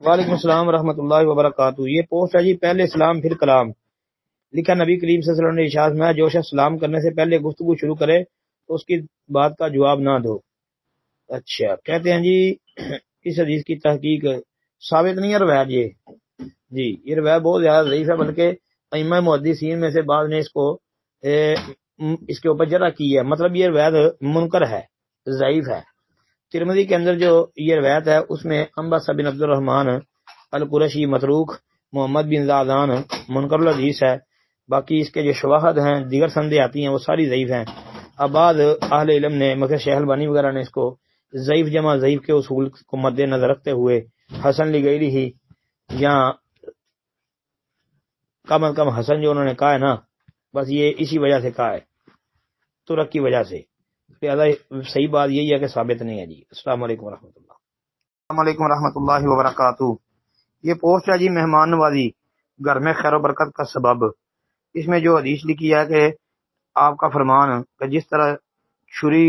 وعلیکم السلام ورحمۃ اللہ وبرکاتہ۔ یہ پوسٹ ہے جی پہلے سلام پھر کلام، لکھا نبی کریم صلی اللہ علیہ وسلم نے ارشاد میں جو شخص سلام کرنے سے پہلے گفتگو شروع کرے تو اس کی بات کا جواب نہ دو۔ اچھا کہتے ہیں جی اس حدیث کی تحقیق ثابت نہیں ہے روایت یہ جی، یہ روایت بہت زیادہ ضعیف ہے، بلکہ ائمہ محدثین میں سے بعض نے اس کے اوپر جرح کی ہے، مطلب یہ روایت منکر ہے، ضعیف ہے۔ ترمذی کے اندر جو یہ روایت ہے اس میں انبسہ بن عبد الرحمن القرشی متروک، محمد بن زادان منکر الحدیث ہے۔ باقی اس کے جو شواہد ہیں دیگر سندیں آتی ہیں وہ ساری ضعیف ہیں۔ اب بعد اہل علم نے مگر شیخ البانی وغیرہ نے اس کو ضعیف جمع ضعیف کے اصول کو مد نظر رکھتے ہوئے حسن لغیرہ ہی یا کم از کم حسن جو انہوں نے کہا ہے نا، بس یہ اسی وجہ سے کہا ہے، ترک کی وجہ سے، لہٰذا صحیح بات یہی ہے کہ ثابت نہیں ہے جی۔ السلام علیکم ورحمۃ اللہ۔ السلام علیکم ورحمۃ اللہ وبرکاتہ۔ یہ پوسٹ ہے جی مہمان نوازی گھر میں خیر و برکت کا سبب۔ اس میں جو حدیث لکھی ہے کہ آپ کا فرمان کہ جس طرح چھری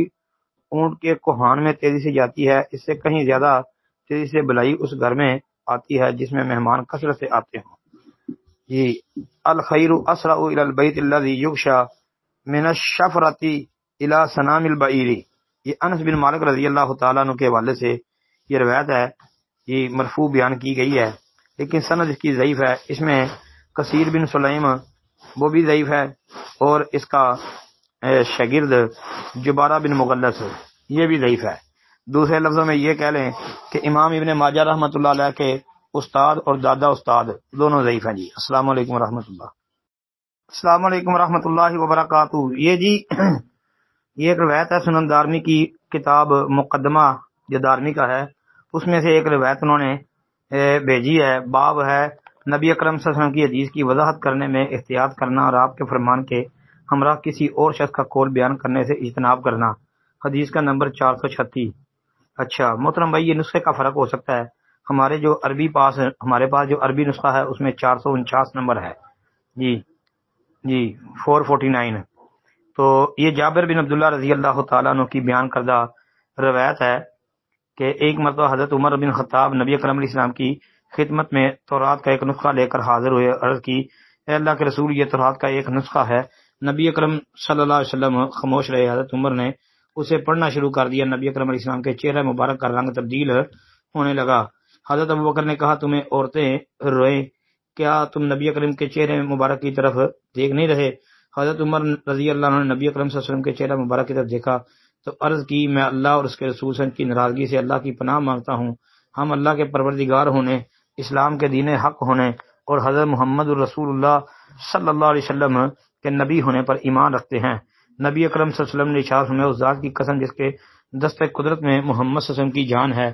اونٹ کے کوہان میں تیزی سے جاتی ہے، اس سے کہیں زیادہ تیزی سے بلائی اس گھر میں آتی ہے جس میں مہمان کثرت سے آتے ہوں۔ جی الخیر اسرع الی البیت الذی یغشى من الشفرۃ الی سنام البعیر، یہ انس بن مالک رضی اللہ تعالیٰ عنہ کے حوالے سے یہ روایت ہے، یہ مرفوع بیان کی گئی ہے، لیکن سند اس کی ضعیف ہے۔ اس میں کثیر بن سلیم وہ بھی ضعیف ہے، اور اس کا شاگرد جبارہ بن مغلس یہ بھی ضعیف ہے۔ دوسرے لفظوں میں یہ کہہ لیں کہ امام ابن ماجہ رحمۃ اللہ علیہ کے استاد اور دادا استاد دونوں ضعیف ہیں جی۔ السلام علیکم ورحمۃ اللہ۔ السلام علیکم ورحمۃ اللہ وبرکاتہ۔ یہ جی یہ ایک روایت ہے سنن دارمی کی کتاب مقدمہ جو دارمی کا ہے، اس میں سے ایک روایت انہوں نے بھیجی ہے۔ باب ہے نبی اکرم صلی اللہ علیہ وسلم کی حدیث کی وضاحت کرنے میں احتیاط کرنا اور آپ کے فرمان کے ہمراہ کسی اور شخص کا قول بیان کرنے سے اجتناب کرنا، حدیث کا نمبر 436۔ اچھا محترم بھائی، یہ نسخے کا فرق ہو سکتا ہے، ہمارے پاس جو عربی نسخہ ہے اس میں 449 نمبر ہے جی 449۔ تو یہ جابر بن عبداللہ رضی اللہ تعالیٰ عنہ کی بیان کردہ روایت ہے کہ ایک مرتبہ حضرت عمر بن خطاب نبی اکرم علیہ السلام کی خدمت میں تورات کا ایک نسخہ لے کر حاضر ہوئے، عرض کی اے اللہ کے رسول، یہ تورات کا ایک نسخہ ہے۔ نبی اکرم صلی اللہ علیہ وسلم خاموش رہے۔ حضرت عمر نے اسے پڑھنا شروع کر دیا۔ نبی اکرم علیہ السلام کے چہرہ مبارک کا رنگ تبدیل ہونے لگا۔ حضرت ابوبکر نے کہا تمہیں عورتیں روئیں، کیا تم نبی اکرم کے چہرے مبارک کی طرف دیکھ نہیں رہے؟ حضرت عمر رضی اللہ عنہ نے نبی اکرم صلی اللہ علیہ وسلم کے چہرہ مبارک کی طرف دیکھا تو عرض کی میں اللہ اور اس کے رسول صلی اللہ علیہ وسلم کی ناراضگی سے اللہ کی پناہ مانگتا ہوں۔ ہم اللہ کے پروردگار ہونے، اسلام کے دین حق ہونے اور حضرت محمد الرسول اللہ صلی اللہ علیہ وسلم کے نبی ہونے پر ایمان رکھتے ہیں۔ نبی اکرم صلی اللہ علیہ وسلم نے ارشاد فرمایا اس ذات کی قسم جس کے دست قدرت میں محمد صلی اللہ علیہ وسلم کی جان ہے،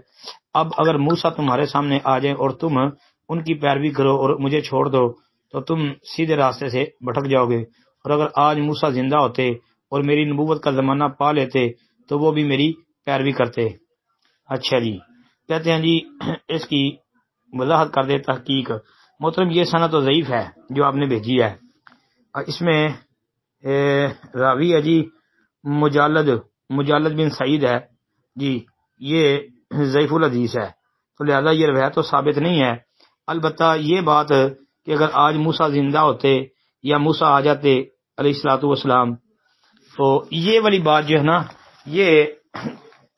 اب اگر موسیٰ تمہارے سامنے آ جائیں اور تم ان کی پیروی کرو اور مجھے چھوڑ دو تو تم سیدھے راستے سے بھٹک جاؤ گے، اور اگر آج موسیٰ زندہ ہوتے اور میری نبوت کا زمانہ پا لیتے تو وہ بھی میری پیروی کرتے۔ اچھا جی کہتے ہیں جی اس کی وضاحت کر دے تحقیق۔ محترم یہ سند تو ضعیف ہے جو آپ نے بھیجی ہے، اس میں راوی ہے جی مجالد بن سعید ہے جی، یہ ضعیف الحدیث ہے، تو لہذا یہ روایت تو ثابت نہیں ہے۔ البتہ یہ بات کہ اگر آج موسیٰ زندہ ہوتے یا موسیٰ آ جاتے علیہ الصلوۃ والسلام تو یہ والی بات جو ہے نا یہ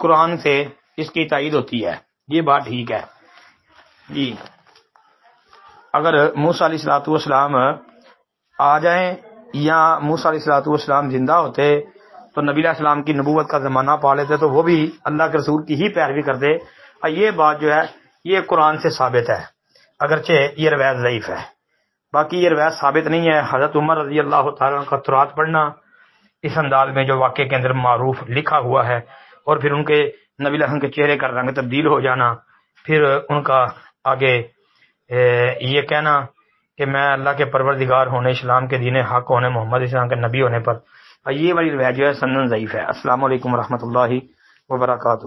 قرآن سے اس کی تائید ہوتی ہے، یہ بات ٹھیک ہے جی۔ اگر موسیٰ علیہ الصلوۃ والسلام آ جائیں یا موسیٰ علیہ الصلوۃ والسلام زندہ ہوتے تو نبی علیہ السلام کی نبوت کا زمانہ پا لیتے تو وہ بھی اللہ کے رسول کی ہی پیروی کرتے، اور یہ بات جو ہے یہ قرآن سے ثابت ہے، اگرچہ یہ روایت ضعیف ہے۔ باقی یہ روایت ثابت نہیں ہے۔ حضرت عمر رضی اللہ تعالیٰ عنہ کا تورات پڑھنا اس انداز میں جو واقعے کے اندر معروف لکھا ہوا ہے، اور پھر ان کے نبی علیہ السلام کے چہرے کا رنگ تبدیل ہو جانا، پھر ان کا آگے یہ کہنا کہ میں اللہ کے پروردگار ہونے، اسلام کے دین حق ہونے، محمد اسلام کے نبی ہونے پر، یہ والی روایت جو ہے سنن ضعیف ہے۔ السلام علیکم ورحمۃ اللہ وبرکاتہ۔